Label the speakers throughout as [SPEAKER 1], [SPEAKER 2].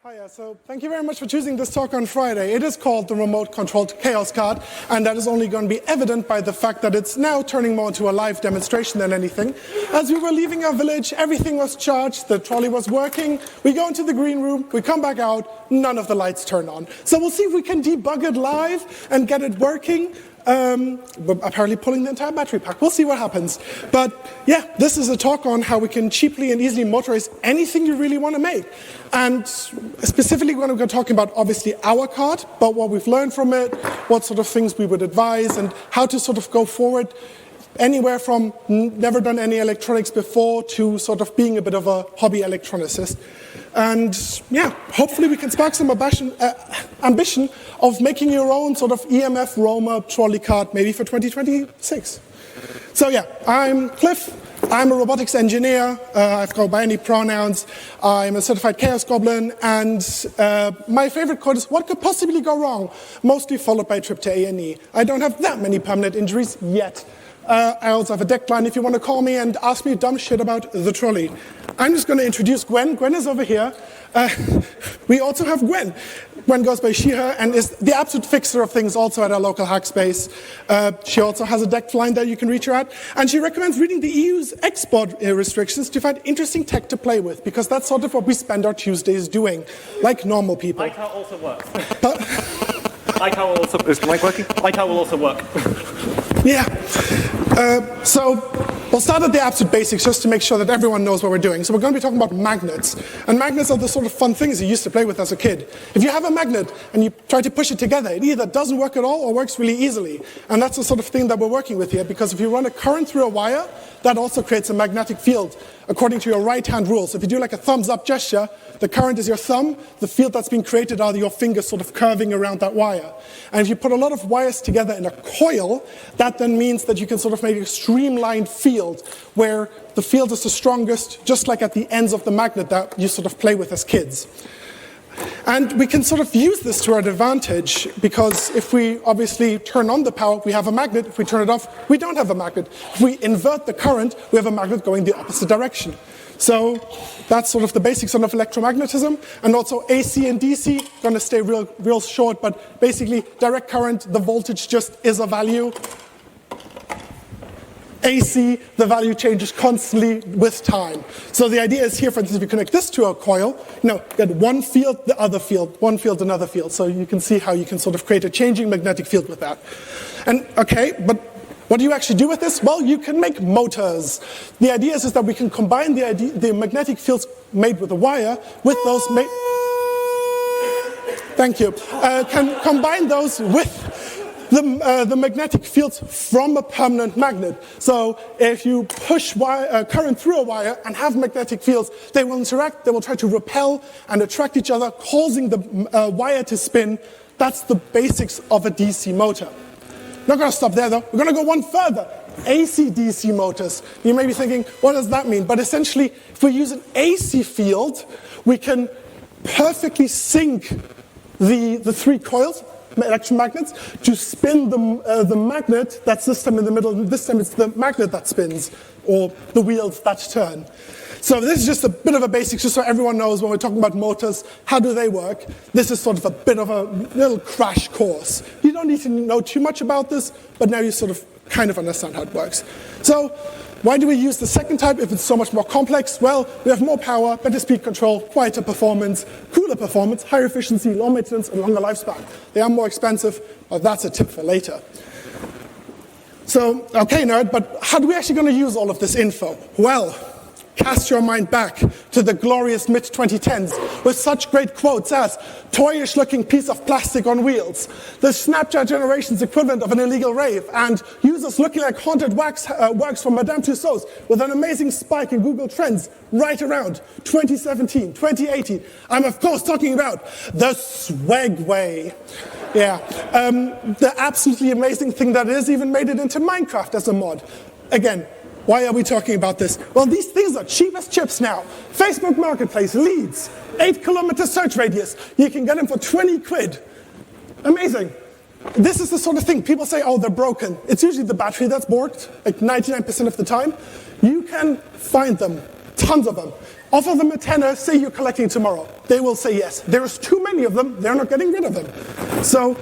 [SPEAKER 1] Hiya, so thank you very much for choosing this talk on Friday. It is called the remote-controlled chaos cart, and that is only going to be evident by the fact that it's now turning more into a live demonstration than anything. As we were leaving our village, everything was charged, the trolley was working, we go into the green room, we come back out, none of the lights turn on. So we'll see if we can debug it live and get it working. But apparently pulling the entire battery pack. We'll see what happens. But yeah, this is a talk on how we can cheaply and easily motorize anything you really want to make. And specifically we're going to be talking about obviously our cart, but what we've learned from it, what sort of things we would advise, and how to sort of go forward anywhere from never done any electronics before to sort of being a bit of a hobby electronicist. And yeah, hopefully we can spark some ambition of making your own sort of EMF roamer trolley cart maybe for 2026. So yeah, I'm Cliff. I'm a robotics engineer. I go by any pronouns. I'm a certified chaos goblin. And my favorite quote is, what could possibly go wrong? Mostly followed by a trip to A&E. I don't have that many permanent injuries yet. I also have a deck line if you want to call me and ask me dumb shit about the trolley. I'm just going to introduce Gwen. Gwen is over here. We also have Gwen. Gwen goes by she, her, and is the absolute fixer of things also at our local hackspace. She also has a deck line that you can reach her at. And she recommends reading the EU's export restrictions to find interesting tech to play with, because that's sort of what we spend our Tuesdays doing, like normal people.
[SPEAKER 2] Light out also works. Light out also, is the mic working? Light out will also work.
[SPEAKER 1] Yeah. So we'll start at the absolute basics just to make sure that everyone knows what we're doing. So we're going to be talking about magnets. And magnets are the sort of fun things you used to play with as a kid. If you have a magnet and you try to push it together, it either doesn't work at all or works really easily. And that's the sort of thing that we're working with here, because if you run a current through a wire, that also creates a magnetic field according to your right-hand rule. So if you do like a thumbs-up gesture, the current is your thumb, the field that's being created are your fingers sort of curving around that wire. And if you put a lot of wires together in a coil, that then means that you can sort of make a streamlined field where the field is the strongest, just like at the ends of the magnet that you sort of play with as kids. And we can sort of use this to our advantage, because if we obviously turn on the power, we have a magnet. If we turn it off, we don't have a magnet. If we invert the current, we have a magnet going the opposite direction. So that's sort of the basics of electromagnetism. And also AC and DC, going to stay real short, but basically direct current, the voltage just is a value. AC, the value changes constantly with time. So the idea is here, for instance, if you connect this to a coil, get one field, the other field, one field, another field. So you can see how you can sort of create a changing magnetic field with that. And okay, but what do you actually do with this? Well, you can make motors. The idea is that we can combine the magnetic fields made with a wire with those Thank you. Can combine those with the magnetic fields from a permanent magnet. So if you push current through a wire and have magnetic fields, they will interact, they will try to repel and attract each other, causing the wire to spin. That's the basics of a DC motor. Not going to stop there though, we're going to go one further. AC-DC motors. You may be thinking, what does that mean? But essentially, if we use an AC field, we can perfectly sync the three coils, electromagnets, to spin the magnet that's this time in the middle, and this time it's the magnet that spins, or the wheels that turn. So this is just a bit of a basics, just so everyone knows when we're talking about motors, how do they work? This is sort of a bit of a little crash course. You don't need to know too much about this, but now you sort of kind of understand how it works. So why do we use the second type if it's so much more complex? Well, we have more power, better speed control, quieter performance, cooler performance, higher efficiency, low maintenance, and longer lifespan. They are more expensive, but that's a tip for later. So, okay, nerd, but how are we actually going to use all of this info? Well, cast your mind back to the glorious mid-2010s with such great quotes as, toyish-looking piece of plastic on wheels, the Snapchat generation's equivalent of an illegal rave, and users looking like haunted works from Madame Tussauds with an amazing spike in Google Trends right around 2017, 2018. I'm, of course, talking about the Swagway. Yeah, the absolutely amazing thing that is even made it into Minecraft as a mod. Again, why are we talking about this? Well, these things are cheap as chips now. Facebook Marketplace, Leeds, 8-kilometer search radius. You can get them for 20 quid. Amazing. This is the sort of thing people say, oh, they're broken. It's usually the battery that's borked, like 99% of the time. You can find them Tons of them. Offer them a tenner, say you're collecting tomorrow. They will say yes. There is too many of them, they're not getting rid of them. So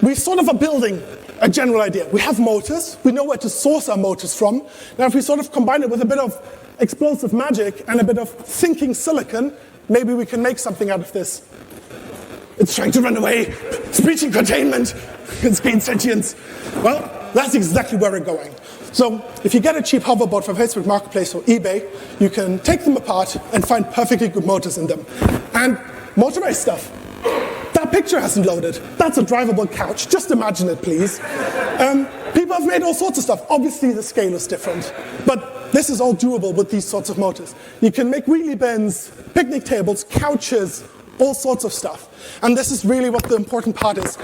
[SPEAKER 1] we sort of are building a general idea. We have motors, we know where to source our motors from. Now if we sort of combine it with a bit of explosive magic and a bit of thinking silicon, maybe we can make something out of this. It's trying to run away, it's breaching containment, it's gained sentience. Well, that's exactly where we're going. So if you get a cheap hoverboard from Facebook Marketplace or eBay, you can take them apart and find perfectly good motors in them. And motorized stuff. That picture hasn't loaded. That's a drivable couch. Just imagine it, please. People have made all sorts of stuff. Obviously, the scale is different. But this is all doable with these sorts of motors. You can make wheelie bins, picnic tables, couches, all sorts of stuff. And this is really what the important part is.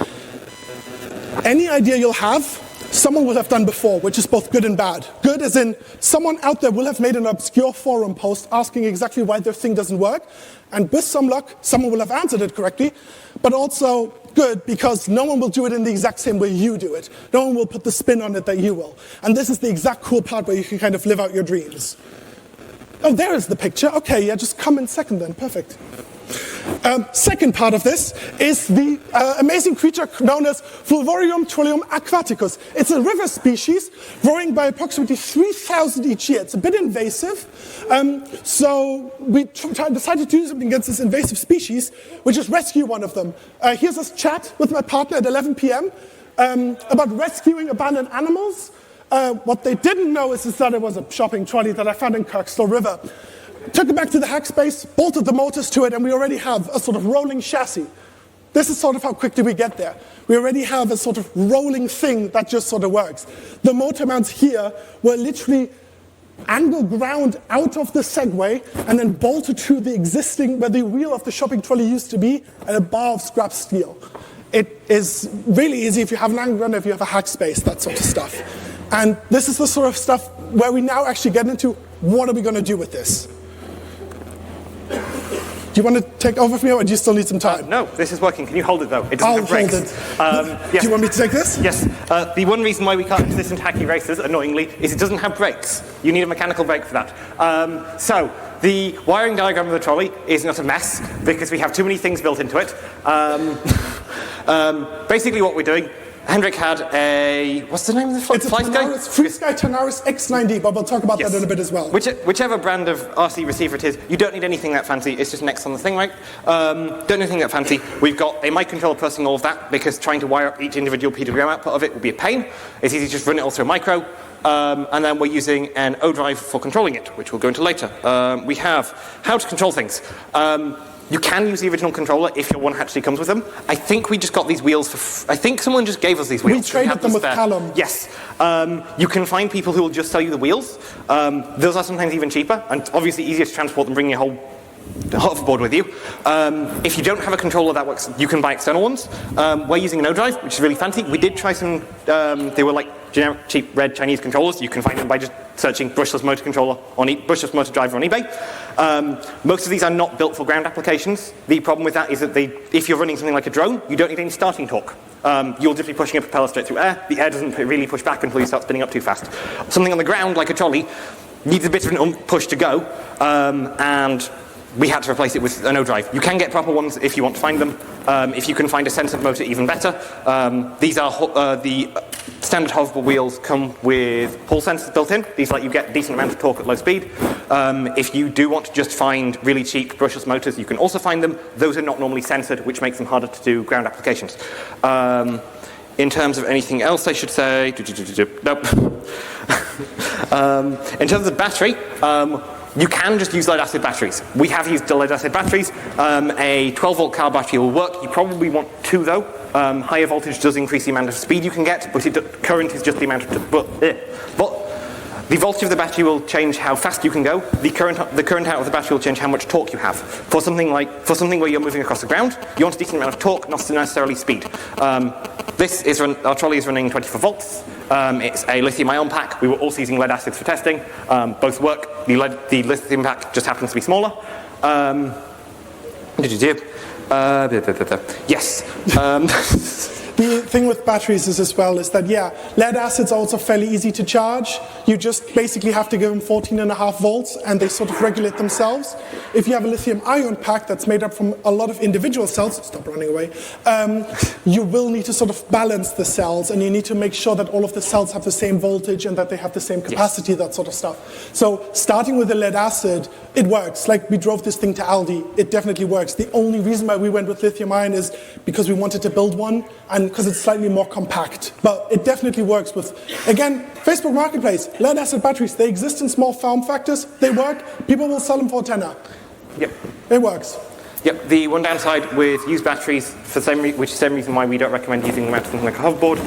[SPEAKER 1] Any idea you'll have, someone will have done before, which is both good and bad. Good as in, someone out there will have made an obscure forum post asking exactly why their thing doesn't work, and with some luck, someone will have answered it correctly, but also good because no one will do it in the exact same way you do it. No one will put the spin on it that you will. And this is the exact cool part where you can kind of live out your dreams. Oh, there is the picture. Okay, yeah, just come in second then. Perfect. Second part of this is the amazing creature known as Fulvorium trillium aquaticus. It's a river species growing by approximately 3,000 each year. It's a bit invasive, so we decided to do something against this invasive species, which is rescue one of them. Here's this chat with my partner at 11 p.m. About rescuing abandoned animals. What they didn't know is that it was a shopping trolley that I found in Kirkstall River. Took it back to the hackspace, bolted the motors to it, and we already have a sort of rolling chassis. This is sort of how quickly we get there. We already have a sort of rolling thing that just sort of works. The motor mounts here were literally angle ground out of the Segway and then bolted to the existing, where the wheel of the shopping trolley used to be, and a bar of scrap steel. It is really easy if you have an angle ground, if you have a hackspace, that sort of stuff. And this is the sort of stuff where we now actually get into, what are we going to do with this? Do you want to take over from here, or do you still need some time?
[SPEAKER 2] No, this is working. Can you hold it, though? It doesn't have brakes.
[SPEAKER 1] Hold it. Yes. Do you want me to take this?
[SPEAKER 2] Yes. The one reason why we can't do this in hacky races, annoyingly, is it doesn't have brakes. You need a mechanical brake for that. So the wiring diagram of the trolley is not a mess, because we have too many things built into it. Basically what we're doing, Hendrik had a, what's the name of the fly sky?
[SPEAKER 1] It's FreeSky Tanaris X9D, but we'll talk about that in a bit as well.
[SPEAKER 2] Whichever brand of RC receiver it is, you don't need anything that fancy, it's just next on the thing, right? Don't need anything that fancy. We've got a mic controller processing all of that, because trying to wire up each individual PWM output of it would be a pain. It's easy to just run it all through a micro. And then we're using an O drive for controlling it, which we'll go into later. We have how to control things. You can use the original controller if your one actually comes with them. I think we just got these wheels for I think someone just gave us these wheels.
[SPEAKER 1] We traded them with Callum.
[SPEAKER 2] Yes. You can find people who will just sell you the wheels. Those are sometimes even cheaper, and obviously easier to transport than bringing your whole hoverboard with you. If you don't have a controller that works, you can buy external ones. We're using an O drive, which is really fancy. We did try some, they were like generic, cheap, red Chinese controllers. You can find them by just searching brushless motor controller on brushless motor driver on eBay. Most of these are not built for ground applications. The problem with that is that if you're running something like a drone, you don't need any starting torque. You'll just be pushing a propeller straight through air. The air doesn't really push back until you start spinning up too fast. Something on the ground, like a trolley, needs a bit of an push to go, and we had to replace it with an O drive. You can get proper ones if you want to find them. If you can find a sensored motor, even better. These are the standard hoverboard wheels come with Hall sensors built in. These let you get a decent amount of torque at low speed. If you do want to just find really cheap brushless motors, you can also find them. Those are not normally sensored, which makes them harder to do ground applications. In terms of anything else, I should say, nope. In terms of battery, you can just use lead-acid batteries. We have used lead-acid batteries. A 12-volt car battery will work. You probably want two, though. Higher voltage does increase the amount of speed you can get, but current is just the amount of... But the voltage of the battery will change how fast you can go. The current out of the battery will change how much torque you have. For something where you're moving across the ground, you want a decent amount of torque, not necessarily speed. Our trolley is running 24 volts. It's a lithium-ion pack. We were also using lead acids for testing. Both work. The lithium pack just happens to be smaller. Yes.
[SPEAKER 1] The thing with batteries is as well is that, yeah, lead acids are also fairly easy to charge. You just basically have to give them 14.5 volts and they sort of regulate themselves. If you have a lithium ion pack that's made up from a lot of individual cells, stop running away, you will need to sort of balance the cells, and you need to make sure that all of the cells have the same voltage and that they have the same capacity, that sort of stuff. So starting with the lead acid, it works. Like, we drove this thing to ALDI, it definitely works. The only reason why we went with lithium ion is because we wanted to build one and because it's slightly more compact. But it definitely works with, again, Facebook Marketplace, lead acid batteries, they exist in small form factors, they work, people will sell them for a tenner.
[SPEAKER 2] Yep.
[SPEAKER 1] It works.
[SPEAKER 2] Yep, the one downside with used batteries, which is the same reason why we don't recommend using them out something like a hoverboard,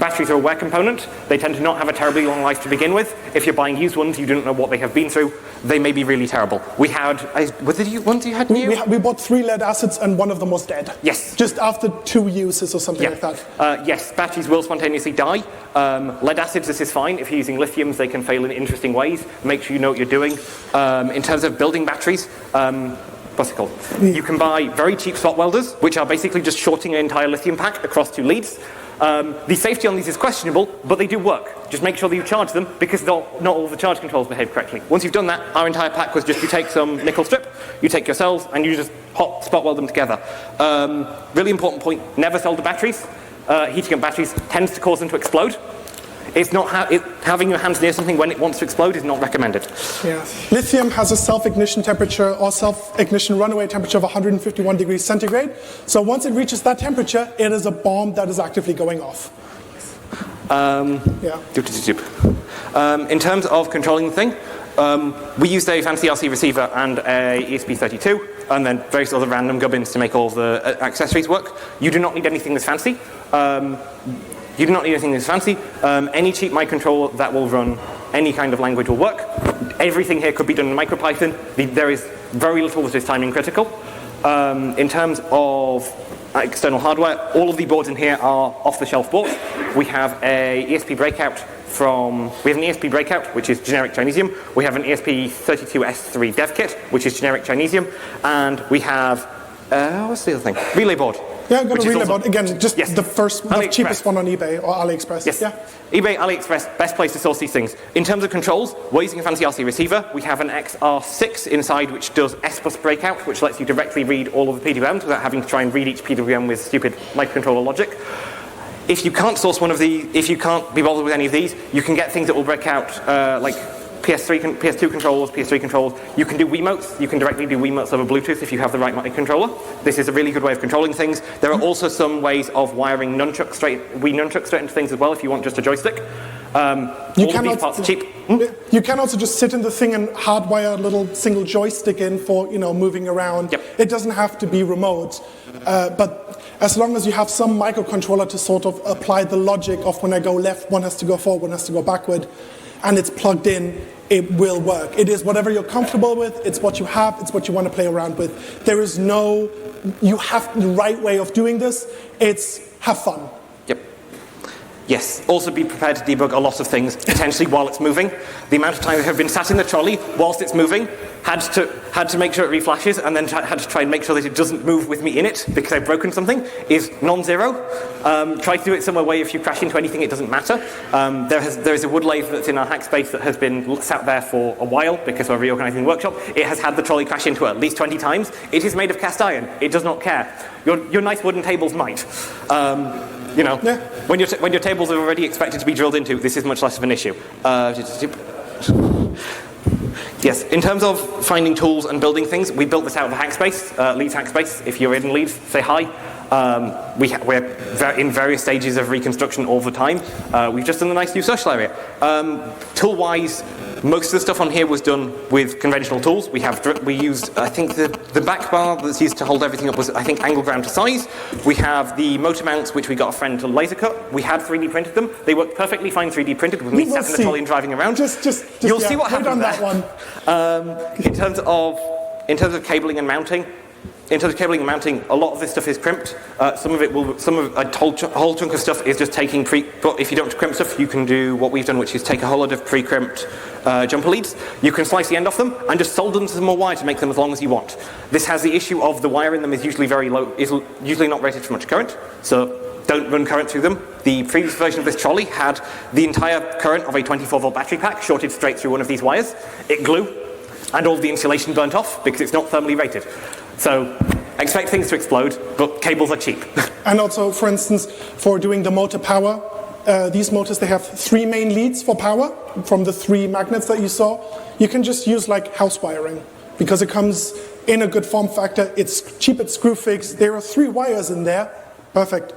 [SPEAKER 2] batteries are a wear component. They tend to not have a terribly long life to begin with. If you're buying used ones, you don't know what they have been through. They may be really terrible. We had, were the ones you had new?
[SPEAKER 1] We bought 3 lead acids and one of them was dead.
[SPEAKER 2] Yes.
[SPEAKER 1] Just after 2 uses or something like that.
[SPEAKER 2] Yes, batteries will spontaneously die. Lead acids, this is fine. If you're using lithiums, they can fail in interesting ways. Make sure you know what you're doing. In terms of building batteries, what's it called? You can buy very cheap spot welders, which are basically just shorting an entire lithium pack across 2 leads. The safety on these is questionable, but they do work. Just make sure that you charge them, because not all the charge controls behave correctly. Once you've done that, our entire pack was just you take some nickel strip, you take your cells, and you just hot spot weld them together. Really important point, never sell the batteries. Heating up batteries tends to cause them to explode. It's not having your hands near something when it wants to explode is not recommended.
[SPEAKER 1] Yeah. Lithium has a self-ignition temperature or self-ignition runaway temperature of 151 degrees centigrade. So once it reaches that temperature, it is a bomb that is actively going off.
[SPEAKER 2] In terms of controlling the thing, we used a fancy RC receiver and a ESP32, and then various other random gubbins to make all the accessories work. You do not need anything that's fancy. Any cheap microcontroller that will run any kind of language will work. Everything here could be done in MicroPython. There is very little that is timing critical. In terms of external hardware, all of the boards in here are off-the-shelf boards. We have an ESP breakout, which is generic Chinesium. We have an ESP32S3 dev kit, which is generic Chinesium. And we have, what's the other thing? Relay board.
[SPEAKER 1] Yeah, I've got a relay board. Again, just the cheapest one on eBay or AliExpress.
[SPEAKER 2] Yes.
[SPEAKER 1] Yeah.
[SPEAKER 2] eBay, AliExpress, best place to source these things. In terms of controls, we're using a fancy RC receiver. We have an XR6 inside which does S-bus breakout, which lets you directly read all of the PWMs without having to try and read each PWM with stupid microcontroller logic. If you can't source one of these, if you can't be bothered with any of these, you can get things that will break out like PS2 controllers, PS3 controllers. You can do Wiimotes. You can directly do Wiimotes over Bluetooth if you have the right microcontroller. This is a really good way of controlling things. There are also some ways of wiring nunchucks straight into things as well if you want just a joystick. All of these parts are cheap.
[SPEAKER 1] You can also just sit in the thing and hardwire a little single joystick in for moving around.
[SPEAKER 2] Yep.
[SPEAKER 1] It doesn't have to be remote, but as long as you have some microcontroller to sort of apply the logic of when I go left, one has to go forward, one has to go backward, and it's plugged in, it will work. It is whatever you're comfortable with, it's what you have, it's what you want to play around with. There is no, you have the right way of doing this, it's have fun.
[SPEAKER 2] Yep. Yes, also be prepared to debug a lot of things, potentially while it's moving. The amount of time I have been sat in the trolley whilst it's moving, had to make sure it reflashes, and then had to try and make sure that it doesn't move with me in it because I've broken something, is non-zero. Try to do it somewhere where if you crash into anything, it doesn't matter. There is a wood lathe that's in our hackspace that has been sat there for a while because we're reorganizing the workshop. It has had the trolley crash into it at least 20 times. It is made of cast iron. It does not care. Your nice wooden tables might. When your tables are already expected to be drilled into, this is much less of an issue. Yes, in terms of finding tools and building things, we built this out of a hackspace, Leeds hackspace. If you're in Leeds, say hi. We're in various stages of reconstruction all the time. We've just done a nice new social area. Tool-wise, most of the stuff on here was done with conventional tools. We used, I think the back bar that's used to hold everything up was, I think, angle ground to size. We have the motor mounts, which we got a friend to laser cut. We had 3D printed them. They worked perfectly fine 3D printed with me sat in the trolley and driving around. You'll see what happens there.
[SPEAKER 1] That one.
[SPEAKER 2] In terms of cabling and mounting, a lot of this stuff is crimped. A whole chunk of stuff is just taking but if you don't crimp stuff, you can do what we've done, which is take a whole lot of pre-crimped jumper leads. You can slice the end off them and just solder them to some more wire to make them as long as you want. This has the issue of the wire in them is usually very low, is usually not rated for much current. So don't run current through them. The previous version of this trolley had the entire current of a 24-volt battery pack shorted straight through one of these wires. It glue, and all the insulation burnt off because it's not thermally rated. So expect things to explode, but cables are cheap.
[SPEAKER 1] And also, for instance, for doing the motor power, these motors, they have 3 main leads for power from the 3 magnets that you saw. You can just use like house wiring because it comes in a good form factor. It's cheap, it's screw fixed. There are 3 wires in there. Perfect.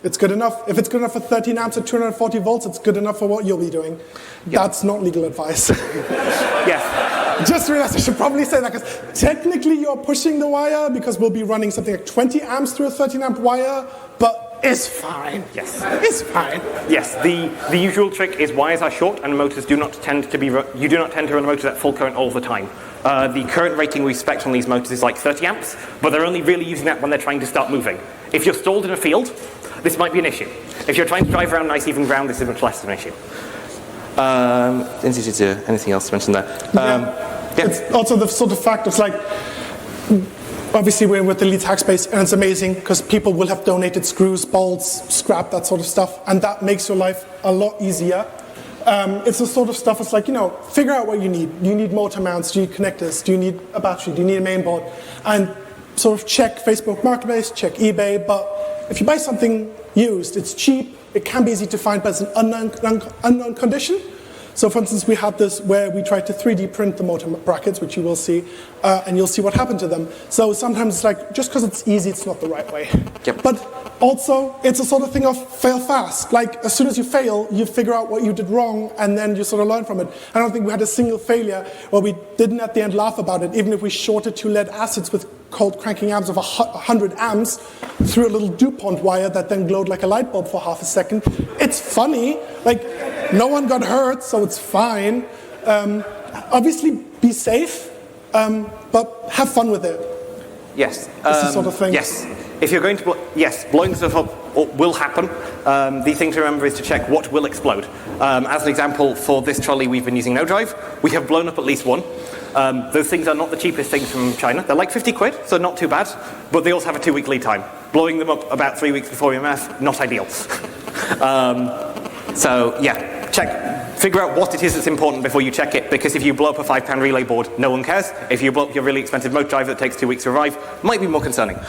[SPEAKER 1] It's good enough. If it's good enough for 13 amps at 240 volts, it's good enough for what you'll be doing. Yep. That's not legal advice.
[SPEAKER 2] Yes.
[SPEAKER 1] Just realized I should probably say that because technically you're pushing the wire because we'll be running something like 20 amps through a 13 amp wire, but it's fine.
[SPEAKER 2] Yes.
[SPEAKER 1] It's fine.
[SPEAKER 2] Yes, the usual trick is wires are short and motors do not tend to be, you do not tend to run motors at full current all the time. The current rating we expect on these motors is like 30 amps, but they're only really using that when they're trying to start moving. If you're stalled in a field, this might be an issue. If you're trying to drive around nice even ground, this is much less of an issue. Anything else to mention there?
[SPEAKER 1] Yeah. It's also the sort of fact, it's like, obviously we're with the Leeds hackspace and it's amazing because people will have donated screws, bolts, scrap, that sort of stuff, and that makes your life a lot easier. It's the sort of stuff, it's like, figure out what you need. Do you need motor mounts? Do you need connectors? Do you need a battery? Do you need a main board? And sort of check Facebook Marketplace, check eBay, but if you buy something used, it's cheap, it can be easy to find, but it's an unknown condition. So for instance, we had this where we tried to 3D print the motor brackets, which you will see, and you'll see what happened to them. So sometimes it's like, just because it's easy, it's not the right way.
[SPEAKER 2] Yep.
[SPEAKER 1] But also, it's a sort of thing of fail fast. Like, as soon as you fail, you figure out what you did wrong, and then you sort of learn from it. I don't think we had a single failure where we didn't at the end laugh about it, even if we shorted 2 lead acids with cold cranking amps of 100 amps through a little DuPont wire that then glowed like a light bulb for half a second. It's funny. Like, no one got hurt, so it's fine. Obviously, be safe, but have fun with it.
[SPEAKER 2] Yes.
[SPEAKER 1] It's the sort of thing.
[SPEAKER 2] Yes. If you're going to, blowing stuff up will happen. The thing to remember is to check what will explode. As an example, for this trolley we've been using no drive, we have blown up at least one. Those things are not the cheapest things from China. They're like 50 quid, so not too bad, but they also have a 2-week lead time. Blowing them up about 3 weeks before EMF, not ideal. So yeah, figure out what it is that's important before you check it, because if you blow up a £5 relay board, no one cares. If you blow up your really expensive motor drive that takes 2 weeks to arrive, might be more concerning.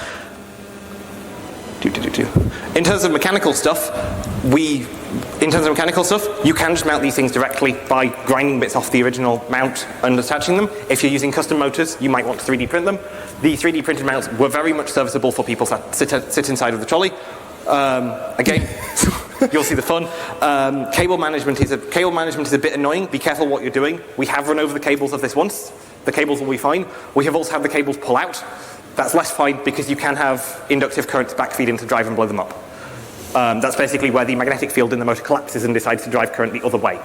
[SPEAKER 2] In terms of mechanical stuff, you can just mount these things directly by grinding bits off the original mount and attaching them. If you're using custom motors, you might want to 3D print them. The 3D printed mounts were very much serviceable for people that sit inside of the trolley. Again, you'll see the fun. Cable management is a bit annoying. Be careful what you're doing. We have run over the cables of this once. The cables will be fine. We have also had the cables pull out. That's less fine because you can have inductive currents backfeed into drive and blow them up. That's basically where the magnetic field in the motor collapses and decides to drive current the other way.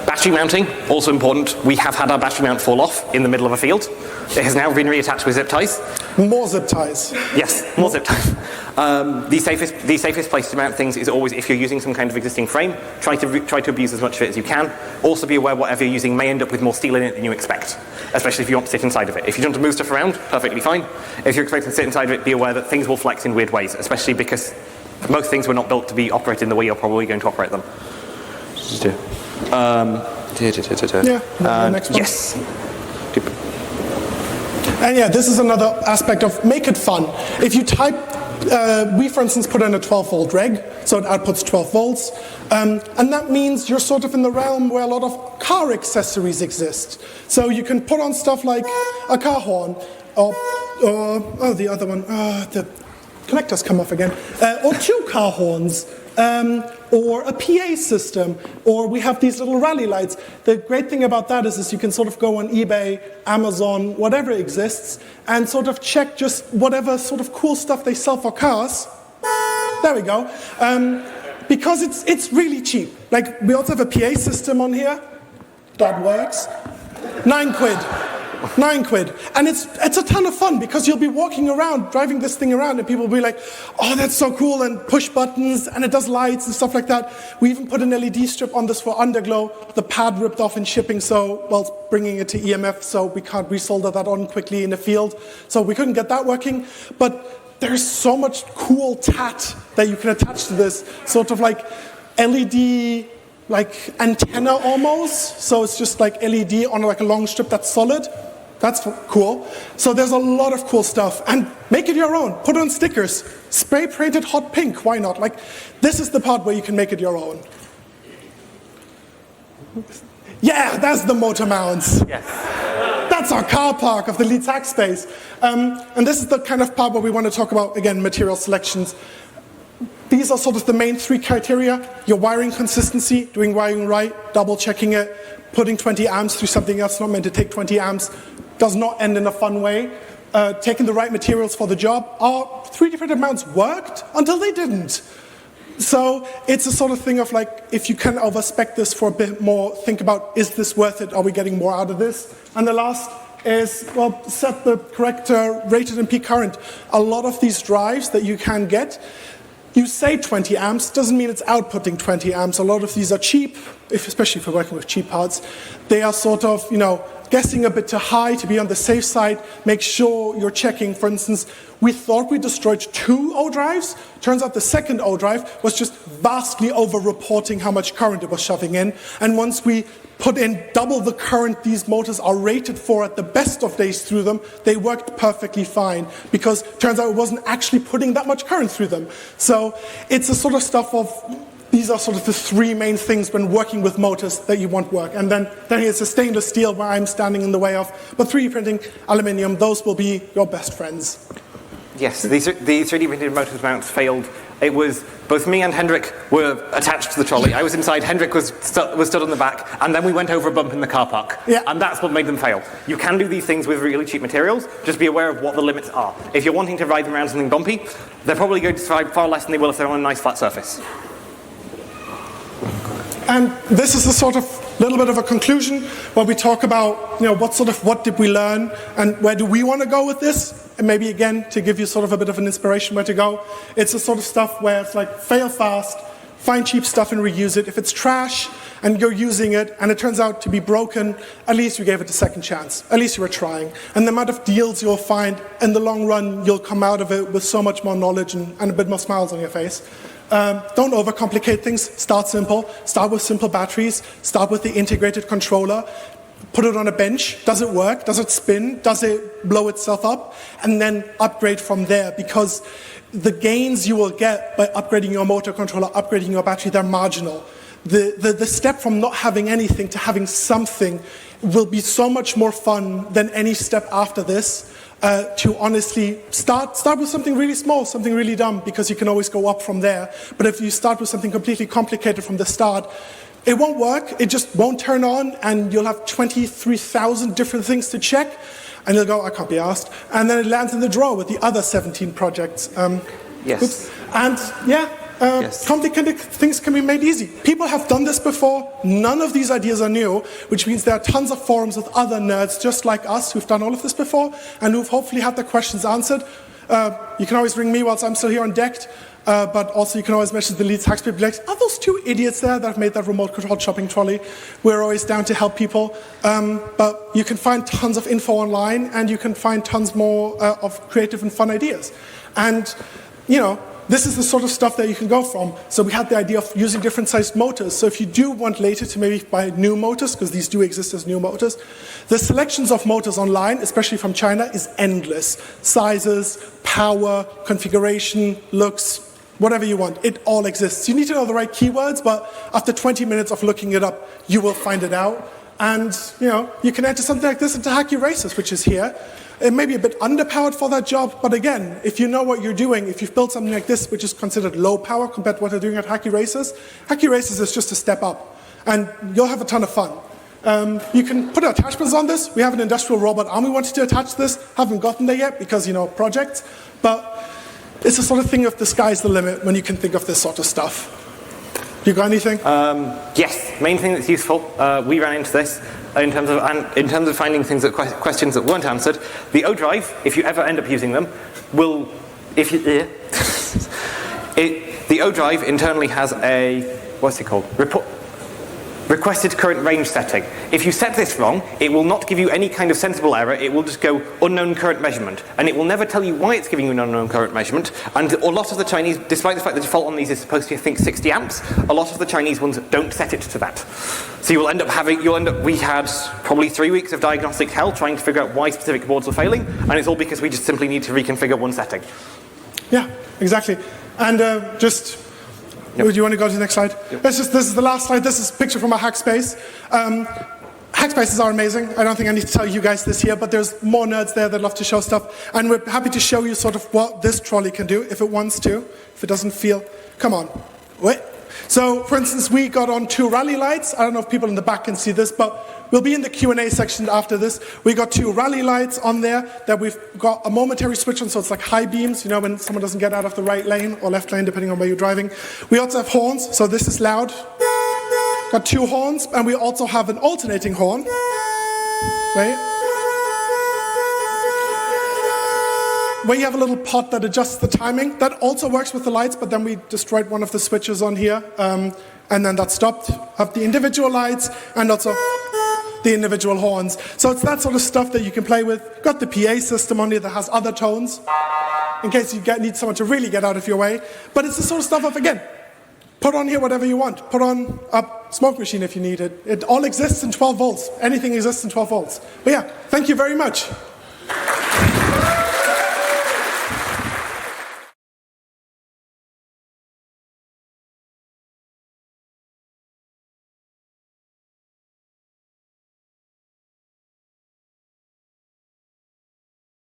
[SPEAKER 2] Battery mounting, also important. We have had our battery mount fall off in the middle of a field. It has now been reattached with zip ties.
[SPEAKER 1] More zip ties.
[SPEAKER 2] Yes, more zip ties. The safest place to mount things is always, if you're using some kind of existing frame, try to abuse as much of it as you can. Also be aware whatever you're using may end up with more steel in it than you expect, especially if you want to sit inside of it. If you want to move stuff around, perfectly fine. If you're expecting to sit inside of it, be aware that things will flex in weird ways, especially because most things were not built to be operated in the way you're probably going to operate them.
[SPEAKER 1] Next one.
[SPEAKER 2] Yes.
[SPEAKER 1] And yeah, this is another aspect of make it fun. If you type, we for instance put in a 12-volt reg, so it outputs 12 volts, and that means you're sort of in the realm where a lot of car accessories exist. So you can put on stuff like a car horn, or the other one, the connectors come off again, or 2 car horns, or a PA system, or we have these little rally lights. The great thing about that is you can sort of go on eBay, Amazon, whatever exists, and sort of check just whatever sort of cool stuff they sell for cars. There we go. Because it's really cheap. Like, we also have a PA system on here. That works. 9 quid. £9. And it's a ton of fun because you'll be walking around, driving this thing around, and people will be like, oh, that's so cool, and push buttons, and it does lights and stuff like that. We even put an LED strip on this for underglow. The pad ripped off in shipping, so, well, bringing it to EMF, so we can't resolder that on quickly in the field. So we couldn't get that working. But there's so much cool tat that you can attach to this, sort of like LED like antenna almost, so it's just like LED on like a long strip that's solid. That's cool. So there's a lot of cool stuff, and make it your own. Put on stickers, spray painted hot pink. Why not? Like, this is the part where you can make it your own. Yeah, that's the motor mounts.
[SPEAKER 2] Yes.
[SPEAKER 1] That's our car park of the Leeds hackspace. And this is the kind of part where we want to talk about, again, material selections. These are sort of the main three criteria: your wiring consistency, doing wiring right, double checking it, putting 20 amps through something else not meant to take 20 amps, does not end in a fun way, taking the right materials for the job. Our 3D printed mounts worked until they didn't. So it's a sort of thing of like, if you can overspec this for a bit more, think about, is this worth it? Are we getting more out of this? And the last is, well, set the correct rated and peak current. A lot of these drives that you can get, you say 20 amps, doesn't mean it's outputting 20 amps. A lot of these are cheap, especially if you're working with cheap parts. They are sort of, guessing a bit too high to be on the safe side. Make sure you're checking. For instance, we thought we destroyed 2 O drives. Turns out the second O drive was just vastly over-reporting how much current it was shoving in. And once we put in double the current these motors are rated for at the best of days through them, they worked perfectly fine, because turns out it wasn't actually putting that much current through them. So it's a sort of stuff of, these are sort of the 3 main things when working with motors that you want work. And then here's the stainless steel where I'm standing in the way of, but 3D printing, aluminium, those will be your best friends.
[SPEAKER 2] Yes, the 3D printed motors mounts failed. It was, both me and Hendrik were attached to the trolley. I was inside, Hendrik was stood on the back, and then we went over a bump in the car park.
[SPEAKER 1] Yeah.
[SPEAKER 2] And that's what made them fail. You can do these things with really cheap materials, just be aware of what the limits are. If you're wanting to ride them around something bumpy, they're probably going to survive far less than they will if they're on a nice flat surface.
[SPEAKER 1] And this is a sort of little bit of a conclusion where we talk about, what did we learn and where do we want to go with this? And maybe again, to give you sort of a bit of an inspiration where to go. It's the sort of stuff where it's like, fail fast, find cheap stuff and reuse it. If it's trash and you're using it and it turns out to be broken, at least you gave it a second chance. At least you were trying. And the amount of deals you'll find, in the long run, you'll come out of it with so much more knowledge and a bit more smiles on your face. Don't overcomplicate things. Start simple. Start with simple batteries. Start with the integrated controller. Put it on a bench. Does it work? Does it spin? Does it blow itself up? And then upgrade from there, because the gains you will get by upgrading your motor controller, upgrading your battery, they're marginal. The step from not having anything to having something will be so much more fun than any step after this. To honestly start with something really small, something really dumb, because you can always go up from there. But if you start with something completely complicated from the start, it won't work, it just won't turn on, and you'll have 23,000 different things to check, and you'll go, I can't be asked. And then it lands in the drawer with the other 17 projects.
[SPEAKER 2] Yes.
[SPEAKER 1] Oops. And yeah,
[SPEAKER 2] yes.
[SPEAKER 1] Complicated things can be made easy. People have done this before. None of these ideas are new, which means there are tons of forums with other nerds just like us who've done all of this before and who've hopefully had their questions answered. You can always ring me whilst I'm still here on deck, but also you can always message the Leeds Hacks people like, are those 2 idiots there that have made that remote controlled shopping trolley? We're always down to help people. But you can find tons of info online, and you can find tons more of creative and fun ideas. And, this is the sort of stuff that you can go from. So we had the idea of using different sized motors. So if you do want later to maybe buy new motors, because these do exist as new motors, the selections of motors online, especially from China, is endless. Sizes, power, configuration, looks, whatever you want. It all exists. You need to know the right keywords, but after 20 minutes of looking it up, you will find it out. And, you can enter something like this into Hacky Races, which is here. It may be a bit underpowered for that job, but again, if you know what you're doing, if you've built something like this, which is considered low power compared to what they're doing at Hacky Races is just a step up, and you'll have a ton of fun. You can put attachments on this. We have an industrial robot arm we wanted to attach this. Haven't gotten there yet because, projects, but it's the sort of thing of the sky's the limit when you can think of this sort of stuff. You got anything?
[SPEAKER 2] Yes, main thing that's useful. We ran into this in terms of finding things that questions that weren't answered. The O drive, if you ever end up using them, will the O drive internally has a what's it called? Requested current range setting. If you set this wrong, it will not give you any kind of sensible error. It will just go unknown current measurement, and it will never tell you why it's giving you an unknown current measurement. And a lot of the Chinese, despite the fact the default on these is supposed to be, I think, 60 amps, a lot of the Chinese ones don't set it to that. So you will end up having, we had probably 3 weeks of diagnostic hell trying to figure out why specific boards were failing, and it's all because we just simply need to reconfigure one setting. Yeah,
[SPEAKER 1] exactly. And Yep. Do you want to go to the next slide? Yep. This is the last slide. This is a picture from a hackspace. Hackspaces are amazing. I don't think I need to tell you guys this here, but there's more nerds there that love to show stuff. And we're happy to show you sort of what this trolley can do if it wants to, if it doesn't feel, come on. Wait. So, for instance, we got on 2 rally lights. I don't know if people in the back can see this, but we'll be in the Q&A section after this. We got 2 rally lights on there that we've got a momentary switch on, so it's like high beams, you know, when someone doesn't get out of the right lane or left lane, depending on where you're driving. We also have horns, so this is loud. Got 2 horns, and we also have an alternating horn. Wait. Where you have a little pot that adjusts the timing. That also works with the lights, but then we destroyed one of the switches on here, and then that stopped. Have the individual lights and also the individual horns. So it's that sort of stuff that you can play with. Got the PA system on here that has other tones, in case you need someone to really get out of your way. But it's the sort of stuff of, again, put on here whatever you want. Put on a smoke machine if you need it. It all exists in 12 volts. Anything exists in 12 volts. But yeah, thank you very much.